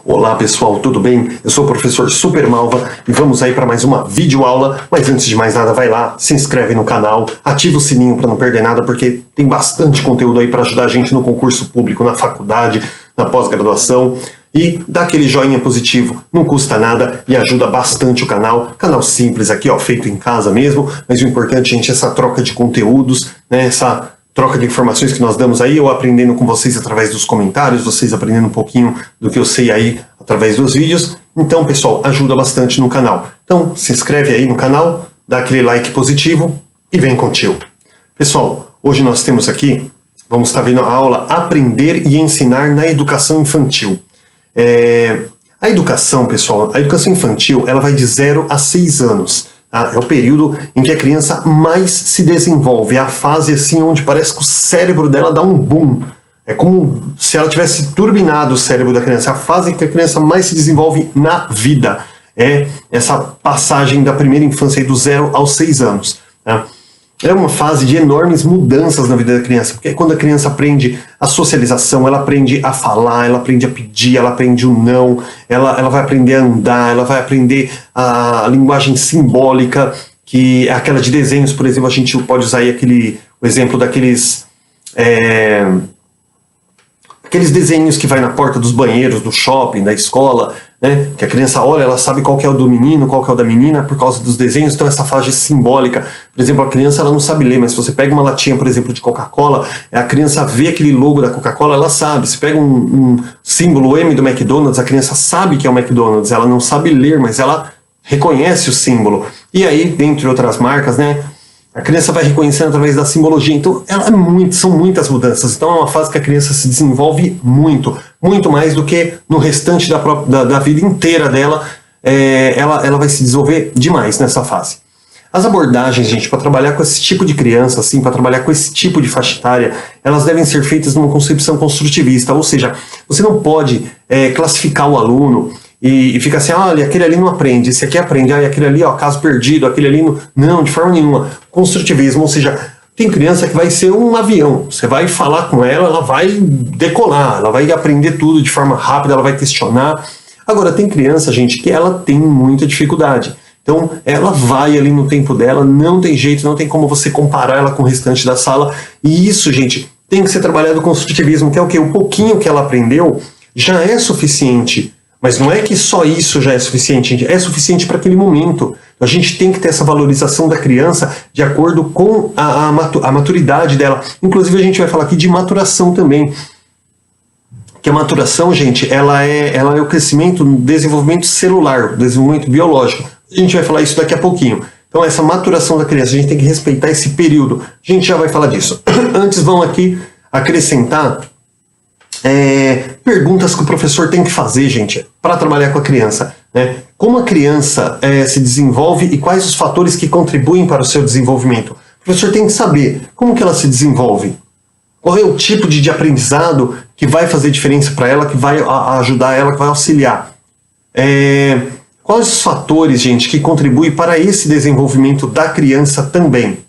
Olá pessoal, tudo bem? Eu sou o professor Super Malva e vamos aí para mais uma videoaula, mas antes de mais nada vai lá, se inscreve no canal, ativa o sininho para não perder nada, porque tem bastante conteúdo aí para ajudar a gente no concurso público, na faculdade, na pós-graduação, e dá aquele joinha positivo, não custa nada e ajuda bastante o canal. Canal simples aqui, ó, feito em casa mesmo, mas o importante, gente, é essa troca de conteúdos, né, essa troca de informações que nós damos aí, eu aprendendo com vocês através dos comentários, vocês aprendendo um pouquinho do que eu sei aí através dos vídeos. Então, pessoal, ajuda bastante no canal. Então, se inscreve aí no canal, dá aquele like positivo e vem contigo. Pessoal, hoje nós temos aqui, vamos estar vendo a aula Aprender e Ensinar na Educação Infantil. A educação, pessoal, a educação infantil, ela vai de 0 a 6 anos. É o período em que a criança mais se desenvolve, é a fase assim onde parece que o cérebro dela dá um boom. É como se ela tivesse turbinado o cérebro da criança, é a fase em que a criança mais se desenvolve na vida. É essa passagem da primeira infância aí, do 0 aos 6 anos. Tá? É uma fase de enormes mudanças na vida da criança, porque é quando a criança aprende a socialização, ela aprende a falar, ela aprende a pedir, ela aprende o não, ela vai aprender a andar, ela vai aprender a linguagem simbólica, que é aquela de desenhos, por exemplo, a gente pode usar aí o exemplo daqueles aqueles desenhos que vai na porta dos banheiros, do shopping, da escola, né? Que a criança olha, ela sabe qual que é o do menino, qual que é o da menina, por causa dos desenhos. Então essa fase simbólica, por exemplo, a criança ela não sabe ler, mas se você pega uma latinha, por exemplo, de Coca-Cola, a criança vê aquele logo da Coca-Cola, ela sabe. Se pega um símbolo M do McDonald's, a criança sabe que é o McDonald's, ela não sabe ler, mas ela reconhece o símbolo. E aí, dentre outras marcas, né? A criança vai reconhecendo através da simbologia. Então, são muitas mudanças. Então, é uma fase que a criança se desenvolve muito mais do que no restante da vida inteira dela. Ela vai se desenvolver demais nessa fase. As abordagens, gente, para trabalhar com esse tipo de criança, assim, para trabalhar com esse tipo de faixa etária, elas devem ser feitas numa concepção construtivista. Ou seja, você não pode classificar o aluno e fica assim, olha, aquele ali não aprende, esse aqui aprende, aquele ali, ó, caso perdido, aquele ali não, de forma nenhuma. Construtivismo, ou seja, tem criança que vai ser um avião, você vai falar com ela, ela vai decolar, ela vai aprender tudo de forma rápida, ela vai questionar. Agora, tem criança, gente, que ela tem muita dificuldade. Então, ela vai ali no tempo dela, não tem jeito, não tem como você comparar ela com o restante da sala. E isso, gente, tem que ser trabalhado com construtivismo, que é o quê? O pouquinho que ela aprendeu já é suficiente. Mas não é que só isso já é suficiente, gente. É suficiente para aquele momento. A gente tem que ter essa valorização da criança de acordo com a maturidade dela. Inclusive, a gente vai falar aqui de maturação também. Que a maturação, gente, ela é o crescimento, o desenvolvimento celular, o desenvolvimento biológico. A gente vai falar isso daqui a pouquinho. Então, essa maturação da criança, a gente tem que respeitar esse período. A gente já vai falar disso. Antes, vamos aqui acrescentar perguntas que o professor tem que fazer, gente, para trabalhar com a criança, né? Como a criança se desenvolve e quais os fatores que contribuem para o seu desenvolvimento. O professor tem que saber como que ela se desenvolve, qual é o tipo de aprendizado que vai fazer diferença para ela, que vai ajudar ela, que vai auxiliar. Quais os fatores, gente, que contribuem para esse desenvolvimento da criança também.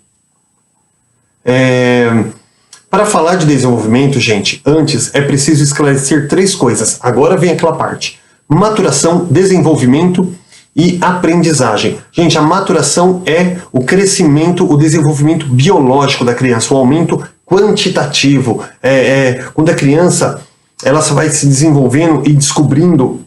Para falar de desenvolvimento, gente, antes é preciso esclarecer 3 coisas. Agora vem aquela parte. Maturação, desenvolvimento e aprendizagem. Gente, a maturação é o crescimento, o desenvolvimento biológico da criança, o aumento quantitativo. Quando a criança ela vai se desenvolvendo e descobrindo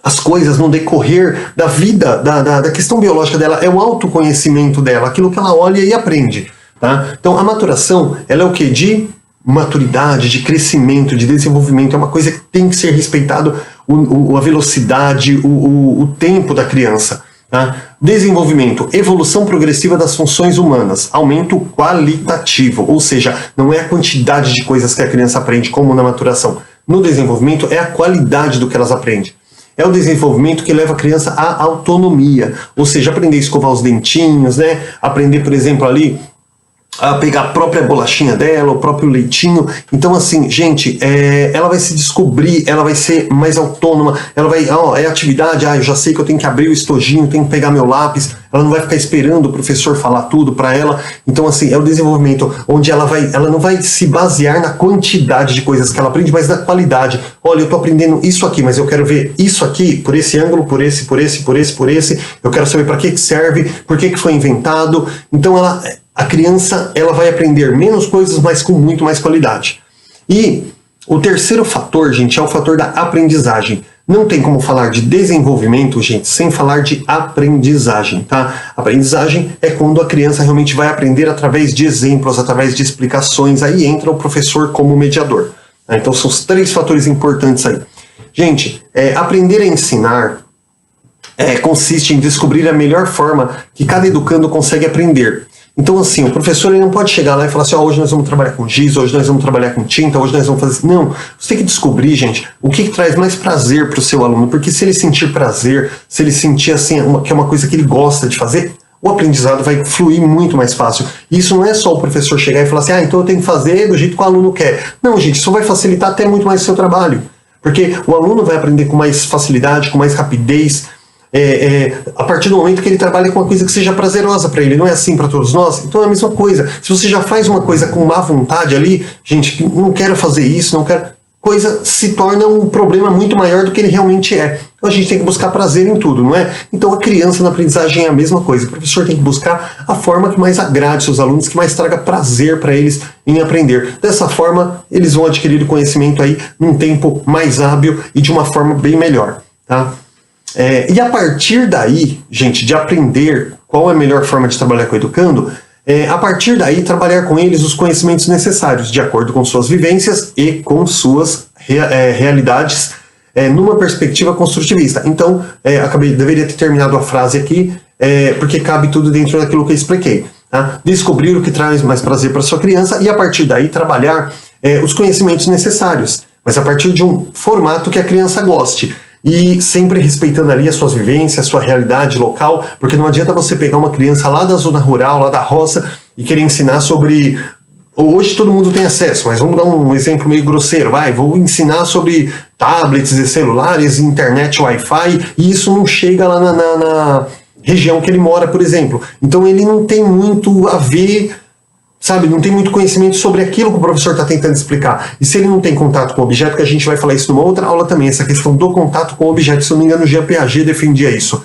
as coisas no decorrer da vida, da questão biológica dela, é o autoconhecimento dela, aquilo que ela olha e aprende. Tá? Então a maturação, ela é o que? De maturidade, de crescimento, de desenvolvimento, é uma coisa que tem que ser respeitado a velocidade, o tempo da criança. Tá? Desenvolvimento, evolução progressiva das funções humanas, aumento qualitativo, ou seja, não é a quantidade de coisas que a criança aprende como na maturação. No desenvolvimento é a qualidade do que elas aprendem. É o desenvolvimento que leva a criança à autonomia, ou seja, aprender a escovar os dentinhos, né? Aprender, por exemplo, ali a pegar a própria bolachinha dela, o próprio leitinho. Então, assim, gente, ela vai se descobrir, ela vai ser mais autônoma, ela vai, é atividade, eu já sei que eu tenho que abrir o estojinho, tenho que pegar meu lápis, ela não vai ficar esperando o professor falar tudo para ela. Então, assim, é o desenvolvimento onde ela não vai se basear na quantidade de coisas que ela aprende, mas na qualidade. Olha, eu tô aprendendo isso aqui, mas eu quero ver isso aqui, por esse ângulo, por esse, eu quero saber para que serve, por que foi inventado. Então, a criança, ela vai aprender menos coisas, mas com muito mais qualidade. E o terceiro fator, gente, é o fator da aprendizagem. Não tem como falar de desenvolvimento, gente, sem falar de aprendizagem, tá? Aprendizagem é quando a criança realmente vai aprender através de exemplos, através de explicações. Aí entra o professor como mediador. Tá? Então são os 3 fatores importantes aí. Gente, aprender a ensinar consiste em descobrir a melhor forma que cada educando consegue aprender. Então, assim, o professor ele não pode chegar lá e falar assim, hoje nós vamos trabalhar com giz, hoje nós vamos trabalhar com tinta, hoje nós vamos fazer... Não, você tem que descobrir, gente, o que traz mais prazer para o seu aluno, porque se ele sentir prazer, se ele sentir, assim, que é uma coisa que ele gosta de fazer, o aprendizado vai fluir muito mais fácil. E isso não é só o professor chegar e falar assim, então eu tenho que fazer do jeito que o aluno quer. Não, gente, isso vai facilitar até muito mais o seu trabalho, porque o aluno vai aprender com mais facilidade, com mais rapidez, a partir do momento que ele trabalha com uma coisa que seja prazerosa para ele. Não é assim para todos nós? Então é a mesma coisa. Se você já faz uma coisa com má vontade ali, gente, não quero fazer isso, não quero... Coisa se torna um problema muito maior do que ele realmente é. Então a gente tem que buscar prazer em tudo, não é? Então a criança na aprendizagem é a mesma coisa. O professor tem que buscar a forma que mais agrade seus alunos, que mais traga prazer para eles em aprender. Dessa forma, eles vão adquirir o conhecimento aí num tempo mais hábil e de uma forma bem melhor, tá? E a partir daí, gente, de aprender qual é a melhor forma de trabalhar com o educando, a partir daí trabalhar com eles os conhecimentos necessários, de acordo com suas vivências e com suas realidades, numa perspectiva construtivista. Então, deveria ter terminado a frase aqui, porque cabe tudo dentro daquilo que eu expliquei. Tá? Descobrir o que traz mais prazer para sua criança e a partir daí trabalhar os conhecimentos necessários, mas a partir de um formato que a criança goste. E sempre respeitando ali as suas vivências, a sua realidade local, porque não adianta você pegar uma criança lá da zona rural, lá da roça, e querer ensinar sobre... Hoje todo mundo tem acesso, mas vamos dar um exemplo meio grosseiro, vou ensinar sobre tablets e celulares, internet, Wi-Fi, e isso não chega lá na região que ele mora, por exemplo. Então ele não tem muito a ver... Sabe, não tem muito conhecimento sobre aquilo que o professor está tentando explicar. E se ele não tem contato com o objeto, que a gente vai falar isso numa outra aula também, essa questão do contato com o objeto, se eu não me engano o Jean Piaget defendia isso.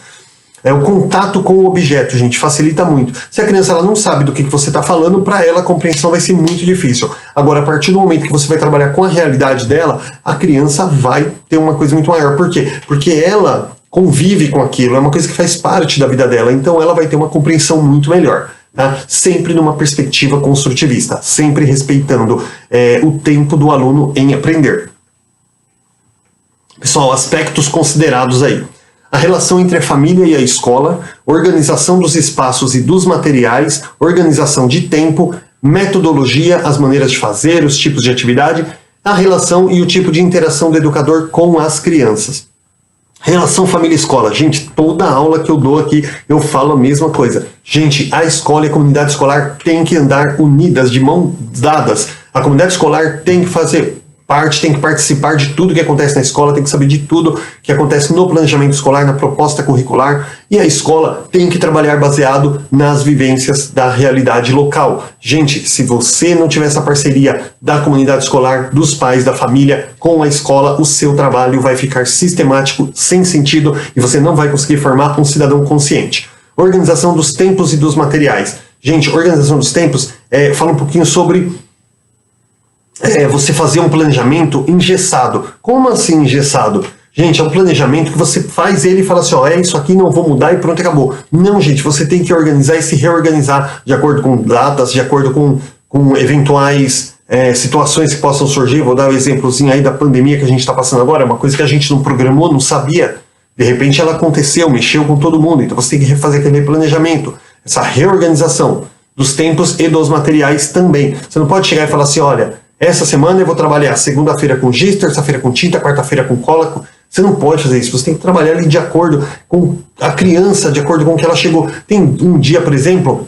O contato com o objeto, gente, facilita muito. Se a criança ela não sabe do que você está falando, para ela a compreensão vai ser muito difícil. Agora, a partir do momento que você vai trabalhar com a realidade dela, a criança vai ter uma coisa muito maior. Por quê? Porque ela convive com aquilo, é uma coisa que faz parte da vida dela, então ela vai ter uma compreensão muito melhor. Tá? Sempre numa perspectiva construtivista, sempre respeitando o tempo do aluno em aprender. Pessoal, aspectos considerados aí. A relação entre a família e a escola, organização dos espaços e dos materiais, organização de tempo, metodologia, as maneiras de fazer, os tipos de atividade, a relação e o tipo de interação do educador com as crianças. Relação família-escola. Gente, toda aula que eu dou aqui, eu falo a mesma coisa. Gente, a escola e a comunidade escolar têm que andar unidas, de mãos dadas. A comunidade escolar tem que fazer parte, tem que participar de tudo que acontece na escola, tem que saber de tudo que acontece no planejamento escolar, na proposta curricular, e a escola tem que trabalhar baseado nas vivências da realidade local. Gente, se você não tiver essa parceria da comunidade escolar, dos pais, da família, com a escola, o seu trabalho vai ficar sistemático, sem sentido, e você não vai conseguir formar um cidadão consciente. Organização dos tempos e dos materiais. Gente, organização dos tempos, fala um pouquinho sobre... você fazer um planejamento engessado. Como assim engessado? Gente, é um planejamento que você faz ele e fala assim, é isso aqui, não vou mudar e pronto, acabou. Não, gente, você tem que organizar e se reorganizar de acordo com datas, de acordo com eventuais situações que possam surgir. Vou dar um exemplozinho aí da pandemia que a gente está passando agora, uma coisa que a gente não programou, não sabia. De repente ela aconteceu, mexeu com todo mundo, então você tem que refazer aquele planejamento, essa reorganização dos tempos e dos materiais também. Você não pode chegar e falar assim, olha, essa semana eu vou trabalhar segunda-feira com giz, terça-feira com tinta, quarta-feira com cola. Você não pode fazer isso, você tem que trabalhar ali de acordo com a criança, de acordo com o que ela chegou. Tem um dia, por exemplo,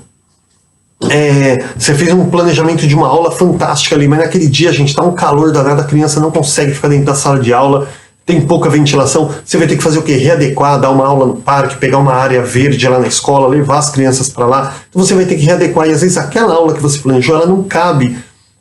Você fez um planejamento de uma aula fantástica ali, mas naquele dia, gente, tá um calor danado, a criança não consegue ficar dentro da sala de aula, tem pouca ventilação, você vai ter que fazer o quê? Readequar, dar uma aula no parque, pegar uma área verde lá na escola, levar as crianças para lá. Então você vai ter que readequar, e às vezes aquela aula que você planejou, ela não cabe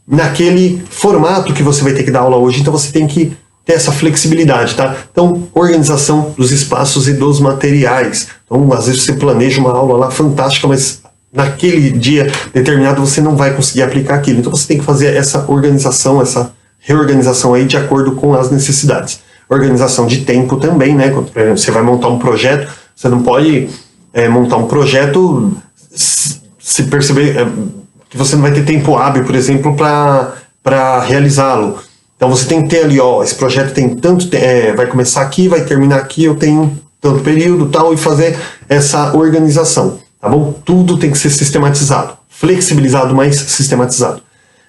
naquele formato que você vai ter que dar aula hoje, então você tem que ter essa flexibilidade, tá? Então, organização dos espaços e dos materiais. Então, às vezes você planeja uma aula lá fantástica, mas naquele dia determinado você não vai conseguir aplicar aquilo. Então você tem que fazer essa organização, essa reorganização aí de acordo com as necessidades. Organização de tempo também, né? Quando, por exemplo, você vai montar um projeto, você não pode montar um projeto se perceber que você não vai ter tempo hábil, por exemplo, para realizá-lo. Então você tem que ter ali, ó, esse projeto tem tanto, vai começar aqui, vai terminar aqui, eu tenho tanto período, tal, e fazer essa organização, tá bom? Tudo tem que ser sistematizado, flexibilizado, mas sistematizado.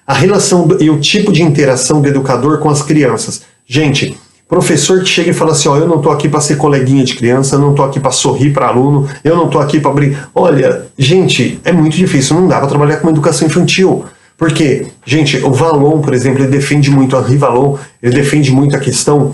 A relação e o tipo de interação do educador com as crianças. Gente, professor que chega e fala assim, ó, eu não tô aqui para ser coleguinha de criança, eu não tô aqui para sorrir para aluno, eu não tô aqui para abrir... Olha, gente, é muito difícil, não dá para trabalhar com educação infantil. Porque, gente, o Valon, por exemplo, ele defende muito, a Henri Valon, ele defende muito a questão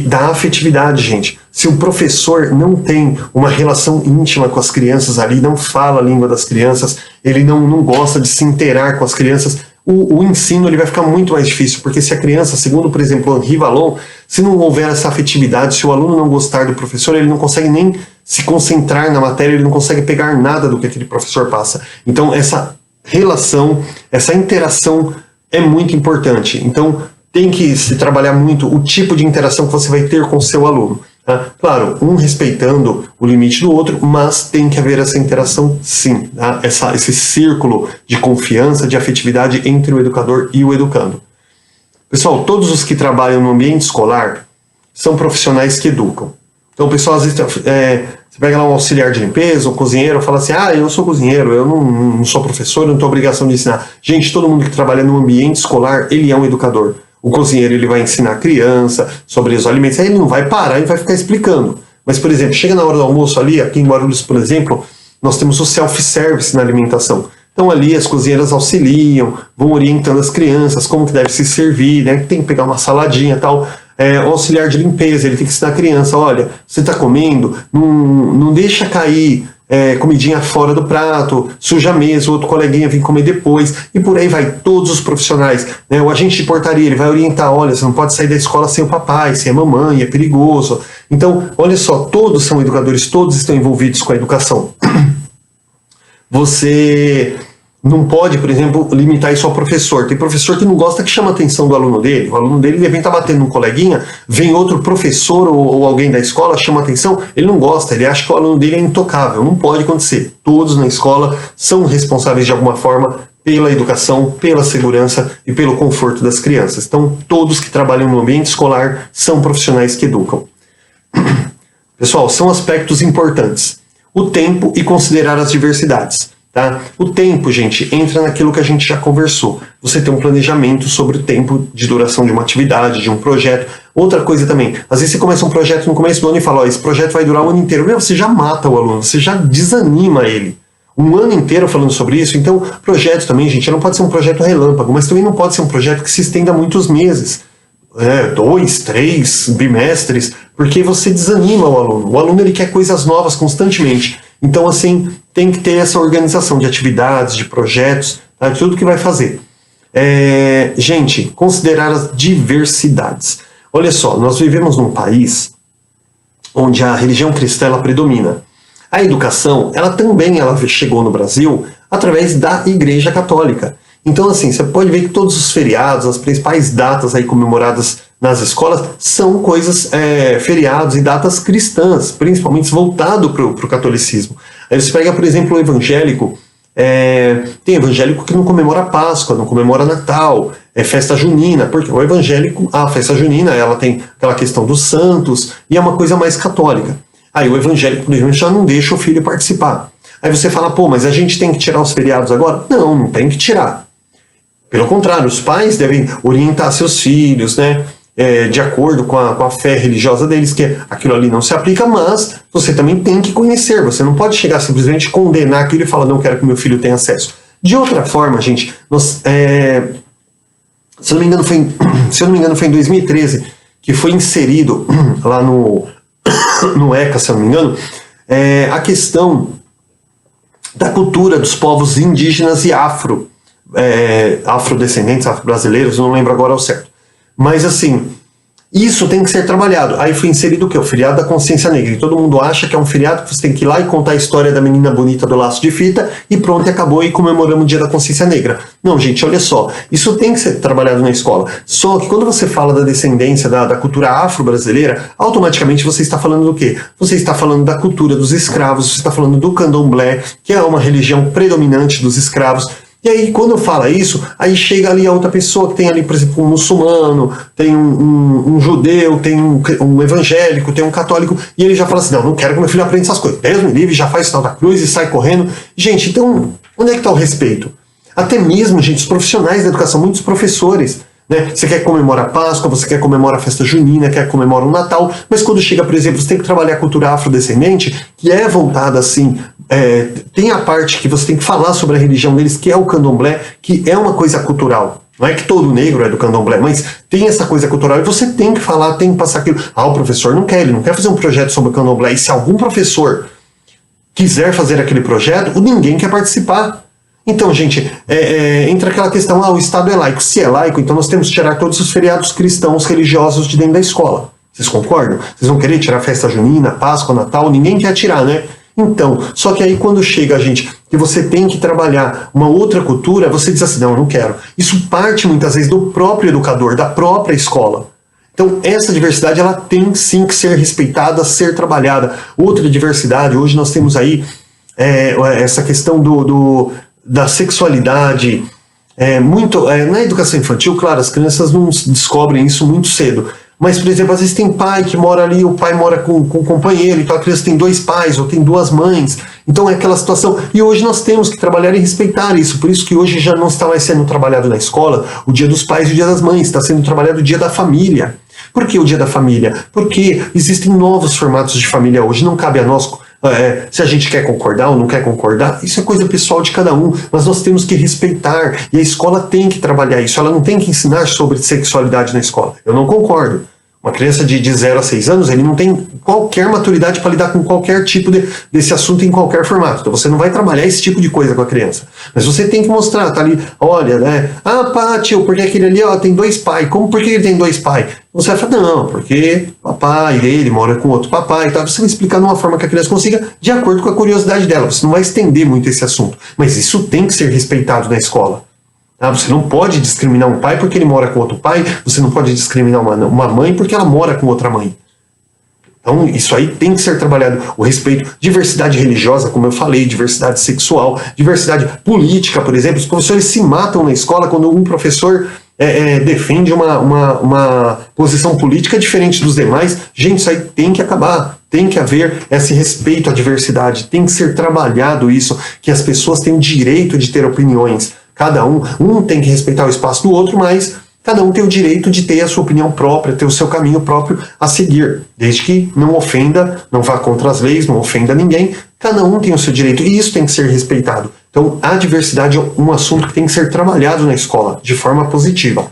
da afetividade, gente. Se o professor não tem uma relação íntima com as crianças ali, não fala a língua das crianças, ele não gosta de se interar com as crianças, o ensino ele vai ficar muito mais difícil, porque se a criança, segundo, por exemplo, o Henri Valon, se não houver essa afetividade, se o aluno não gostar do professor, ele não consegue nem se concentrar na matéria, ele não consegue pegar nada do que aquele professor passa. Então, essa relação, essa interação é muito importante. Então, tem que se trabalhar muito o tipo de interação que você vai ter com o seu aluno. Tá? Claro, um respeitando o limite do outro, mas tem que haver essa interação sim. Tá? Esse círculo de confiança, de afetividade entre o educador e o educando. Pessoal, todos os que trabalham no ambiente escolar são profissionais que educam. Então, o pessoal, às vezes, você pega lá um auxiliar de limpeza, um cozinheiro, fala assim, eu sou cozinheiro, eu não sou professor, eu não tenho obrigação de ensinar. Gente, todo mundo que trabalha no ambiente escolar, ele é um educador. O cozinheiro, ele vai ensinar a criança sobre os alimentos, aí ele não vai parar e vai ficar explicando. Mas, por exemplo, chega na hora do almoço ali, aqui em Guarulhos, por exemplo, nós temos o self-service na alimentação. Então ali as cozinheiras auxiliam, vão orientando as crianças, como que deve se servir, né? Tem que pegar uma saladinha e tal. O auxiliar de limpeza, ele tem que ensinar a criança, olha, você está comendo, não deixa cair comidinha fora do prato, suja a mesa, o outro coleguinha vem comer depois, e por aí vai, todos os profissionais. Né? O agente de portaria, ele vai orientar, olha, você não pode sair da escola sem o papai, sem a mamãe, é perigoso. Então, olha só, todos são educadores, todos estão envolvidos com a educação. Você não pode, por exemplo, limitar isso ao professor. Tem professor que não gosta, que chama a atenção do aluno dele. O aluno dele vem estar batendo num coleguinha, vem outro professor ou alguém da escola, chama a atenção, ele não gosta, ele acha que o aluno dele é intocável. Não pode acontecer. Todos na escola são responsáveis de alguma forma pela educação, pela segurança e pelo conforto das crianças. Então, todos que trabalham no ambiente escolar são profissionais que educam. Pessoal, são aspectos importantes. O tempo e considerar as diversidades. Tá? O tempo, gente, entra naquilo que a gente já conversou. Você tem um planejamento sobre o tempo de duração de uma atividade, de um projeto. Outra coisa também, às vezes você começa um projeto no começo do ano e fala, esse projeto vai durar o ano inteiro. Você já mata o aluno, você já desanima ele. Um ano inteiro falando sobre isso. Então, projeto também, gente, não pode ser um projeto relâmpago, mas também não pode ser um projeto que se estenda muitos meses. 2, 3 bimestres, porque você desanima o aluno. O aluno ele quer coisas novas constantemente. Então, assim, tem que ter essa organização de atividades, de projetos, tá? De tudo que vai fazer. Gente, considerar as diversidades. Olha só, nós vivemos num país onde a religião cristã ela predomina. A educação, ela também chegou no Brasil através da Igreja Católica. Então, assim, você pode ver que todos os feriados, as principais datas aí comemoradas nas escolas, são coisas, feriados e datas cristãs, principalmente voltado para o catolicismo. Aí você pega, por exemplo, o evangélico, tem evangélico que não comemora Páscoa, não comemora Natal, festa junina, porque o evangélico, a festa junina, ela tem aquela questão dos santos, e é uma coisa mais católica. Aí o evangélico, por exemplo, já não deixa o filho participar. Aí você fala, pô, mas a gente tem que tirar os feriados agora? Não, não tem que tirar. Pelo contrário, os pais devem orientar seus filhos, né, de acordo com a fé religiosa deles, que aquilo ali não se aplica, mas você também tem que conhecer. Você não pode chegar simplesmente condenar aquilo e falar, não quero que meu filho tenha acesso. De outra forma, gente, se eu não me engano foi em 2013 que foi inserido lá no ECA, se eu não me engano, a questão da cultura dos povos indígenas e afrodescendentes, afro-brasileiros, não lembro agora ao certo. Mas assim, isso tem que ser trabalhado. Aí foi inserido o quê? O feriado da consciência negra. E todo mundo acha que é um feriado que você tem que ir lá e contar a história da menina bonita do laço de fita e pronto, e acabou, e comemoramos o dia da consciência negra. Não, gente, olha só. Isso tem que ser trabalhado na escola. Só que quando você fala da descendência, da cultura afro-brasileira, automaticamente você está falando do quê? Você está falando da cultura dos escravos, você está falando do candomblé, que é uma religião predominante dos escravos. E aí, quando fala isso, aí chega ali a outra pessoa que tem ali, por exemplo, um muçulmano, tem um judeu, tem um evangélico, tem um católico, e ele já fala assim, não quero que meu filho aprenda essas coisas. Deus me livre, já faz o sinal da cruz e sai correndo. Gente, então, onde é que está o respeito? Até mesmo, gente, os profissionais da educação, muitos professores, né? Você quer comemorar a Páscoa, você quer comemorar a festa junina, quer comemorar o Natal, mas quando chega, por exemplo, você tem que trabalhar a cultura afrodescendente, que é voltada assim, tem a parte que você tem que falar sobre a religião deles, que é o candomblé, que é uma coisa cultural. Não é que todo negro é do candomblé, mas tem essa coisa cultural e você tem que falar, tem que passar aquilo. O professor não quer, ele não quer fazer um projeto sobre o candomblé, e se algum professor quiser fazer aquele projeto, ninguém quer participar. Então, gente, entra aquela questão, o Estado é laico. Se é laico, então nós temos que tirar todos os feriados cristãos religiosos de dentro da escola. Vocês concordam? Vocês vão querer tirar festa junina, Páscoa, Natal? Ninguém quer tirar, né? Então, só que aí quando chega, gente, que você tem que trabalhar uma outra cultura, você diz assim, não, eu não quero. Isso parte muitas vezes do próprio educador, da própria escola. Então, essa diversidade, ela tem sim que ser respeitada, ser trabalhada. Outra diversidade, hoje nós temos aí essa questão da sexualidade, na educação infantil, claro, as crianças não descobrem isso muito cedo, mas, por exemplo, às vezes tem pai que mora ali, o pai mora com um companheiro, então a criança tem 2 pais, ou tem 2 mães, então é aquela situação, e hoje nós temos que trabalhar e respeitar isso, por isso que hoje já não está mais sendo trabalhado na escola o dia dos pais e o dia das mães, está sendo trabalhado o dia da família. Por que o dia da família? Porque existem novos formatos de família hoje, não cabe a nós se a gente quer concordar ou não quer concordar, isso é coisa pessoal de cada um, mas nós temos que respeitar, e a escola tem que trabalhar isso, ela não tem que ensinar sobre sexualidade na escola. Eu não concordo. Uma criança de 0 a 6 anos, ele não tem qualquer maturidade para lidar com qualquer tipo desse assunto em qualquer formato. Então você não vai trabalhar esse tipo de coisa com a criança. Mas você tem que mostrar, tá ali, olha, né? Tio, porque aquele ali tem 2 pais. Por que ele tem 2 pais? Você vai falar, não, porque o papai dele mora com outro papai e tal. Você vai explicar de uma forma que a criança consiga, de acordo com a curiosidade dela. Você não vai estender muito esse assunto. Mas isso tem que ser respeitado na escola. Você não pode discriminar um pai porque ele mora com outro pai, você não pode discriminar uma mãe porque ela mora com outra mãe. Então isso aí tem que ser trabalhado, o respeito, diversidade religiosa, como eu falei, diversidade sexual, diversidade política, por exemplo. Os professores se matam na escola quando um professor defende uma posição política diferente dos demais. Gente, isso aí tem que acabar. Tem que haver esse respeito à diversidade, tem que ser trabalhado isso, que as pessoas têm o direito de ter opiniões. Cada um tem que respeitar o espaço do outro, mas cada um tem o direito de ter a sua opinião própria, ter o seu caminho próprio a seguir, desde que não ofenda, não vá contra as leis, não ofenda ninguém. Cada um tem o seu direito e isso tem que ser respeitado. Então a diversidade é um assunto que tem que ser trabalhado na escola de forma positiva.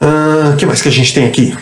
O que mais que a gente tem aqui?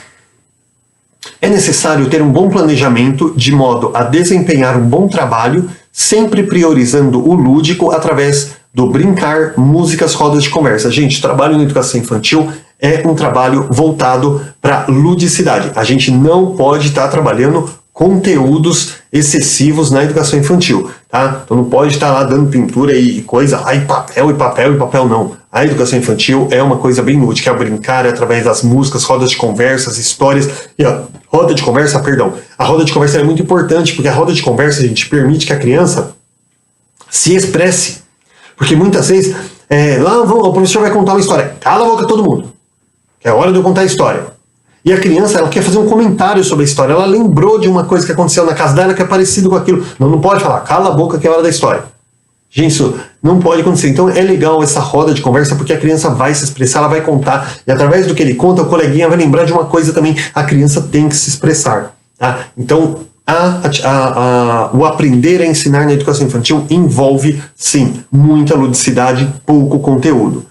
É necessário ter um bom planejamento de modo a desempenhar um bom trabalho, sempre priorizando o lúdico através do brincar, músicas, rodas de conversa. Gente, trabalho na educação infantil é um trabalho voltado para ludicidade. A gente não pode estar trabalhando conteúdos excessivos na educação infantil, tá? Então não pode estar lá dando pintura e coisa, papel e papel e papel, não. A educação infantil é uma coisa bem lúdica, é o brincar através das músicas, rodas de conversas, histórias. E a roda de conversa é muito importante, porque a roda de conversa, a gente permite que a criança se expresse. Porque muitas vezes, o professor vai contar uma história. Cala a boca todo mundo, que é a hora de eu contar a história. E a criança, ela quer fazer um comentário sobre a história. Ela lembrou de uma coisa que aconteceu na casa dela que é parecido com aquilo. Não pode falar, cala a boca que é a hora da história. Gente, isso não pode acontecer. Então é legal essa roda de conversa, porque a criança vai se expressar, ela vai contar. E através do que ele conta, o coleguinha vai lembrar de uma coisa também. A criança tem que se expressar. Tá? Então, o aprender a ensinar na educação infantil envolve, sim, muita ludicidade, pouco conteúdo.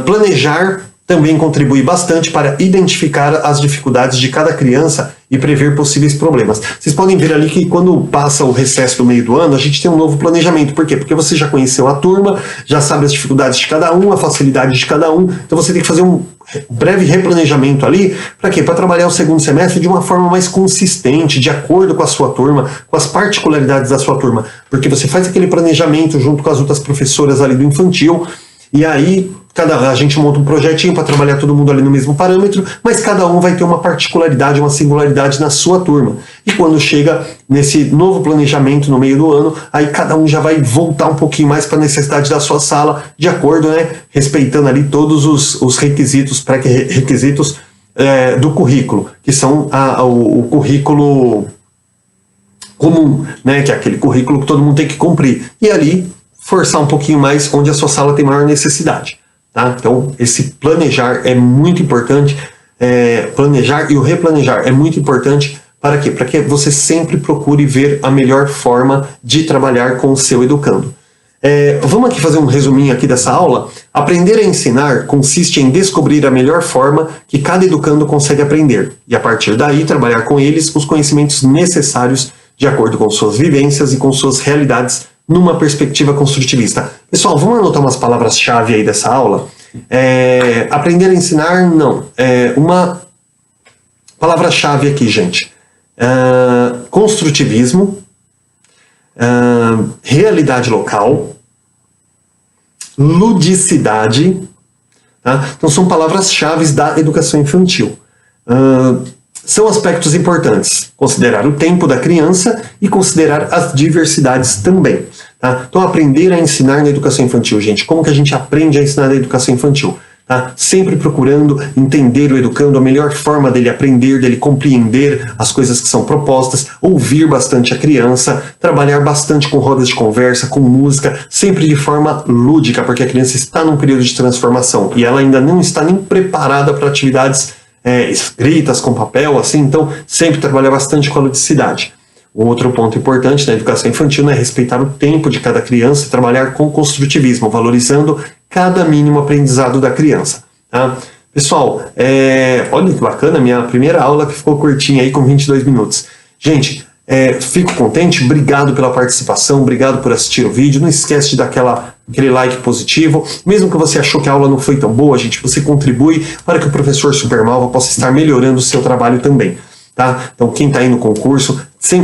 Planejar também contribui bastante para identificar as dificuldades de cada criança e prever possíveis problemas. Vocês podem ver ali que quando passa o recesso do meio do ano, a gente tem um novo planejamento. Por quê? Porque você já conheceu a turma, já sabe as dificuldades de cada um, a facilidade de cada um, então você tem que fazer um breve replanejamento ali. Para quê? Para trabalhar o segundo semestre de uma forma mais consistente, de acordo com a sua turma, com as particularidades da sua turma. Porque você faz aquele planejamento junto com as outras professoras ali do infantil, e aí a gente monta um projetinho para trabalhar todo mundo ali no mesmo parâmetro, mas cada um vai ter uma particularidade, uma singularidade na sua turma. E quando chega nesse novo planejamento no meio do ano, aí cada um já vai voltar um pouquinho mais para a necessidade da sua sala, de acordo, né, respeitando ali todos os requisitos, pré-requisitos do currículo, que são o currículo comum, né, que é aquele currículo que todo mundo tem que cumprir. E ali forçar um pouquinho mais onde a sua sala tem maior necessidade. Tá? Então, esse planejar é muito importante, planejar e o replanejar é muito importante. Para quê? Para que você sempre procure ver a melhor forma de trabalhar com o seu educando. Vamos aqui fazer um resuminho aqui dessa aula. Aprender a ensinar consiste em descobrir a melhor forma que cada educando consegue aprender, e a partir daí trabalhar com eles os conhecimentos necessários de acordo com suas vivências e com suas realidades numa perspectiva construtivista. Pessoal, vamos anotar umas palavras-chave aí dessa aula. Aprender a ensinar, não. Uma palavra-chave aqui, gente. Construtivismo, realidade local, ludicidade. Tá? Então são palavras-chave da educação infantil. São aspectos importantes. Considerar o tempo da criança e considerar as diversidades também. Tá? Então, aprender a ensinar na educação infantil, gente. Como que a gente aprende a ensinar na educação infantil? Tá? Sempre procurando entender o educando, a melhor forma dele aprender, dele compreender as coisas que são propostas, ouvir bastante a criança, trabalhar bastante com rodas de conversa, com música, sempre de forma lúdica, porque a criança está num período de transformação e ela ainda não está nem preparada para atividades escritas com papel, assim, então sempre trabalhar bastante com a ludicidade. Um outro ponto importante na educação infantil é respeitar o tempo de cada criança e trabalhar com construtivismo, valorizando cada mínimo aprendizado da criança. Tá? Pessoal, olha que bacana, minha primeira aula que ficou curtinha aí com 22 minutos. Gente, fico contente, obrigado pela participação, obrigado por assistir o vídeo, não esquece de dar aquele like positivo, mesmo que você achou que a aula não foi tão boa, gente, você contribui para que o professor Supermalva possa estar melhorando o seu trabalho também. Tá? Então quem está aí no concurso,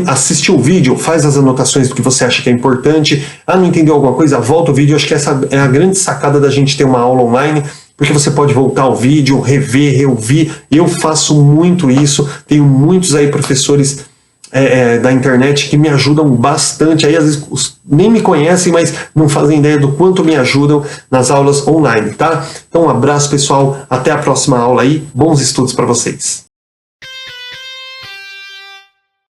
assistiu o vídeo, faz as anotações do que você acha que é importante. Não entendeu alguma coisa? Volta o vídeo. Acho que essa é a grande sacada da gente ter uma aula online, porque você pode voltar ao vídeo, rever, reouvir. Eu faço muito isso, tenho muitos aí professores da internet que me ajudam bastante. Aí às vezes nem me conhecem, mas não fazem ideia do quanto me ajudam nas aulas online, tá? Então um abraço, pessoal, até a próxima aula aí, bons estudos para vocês.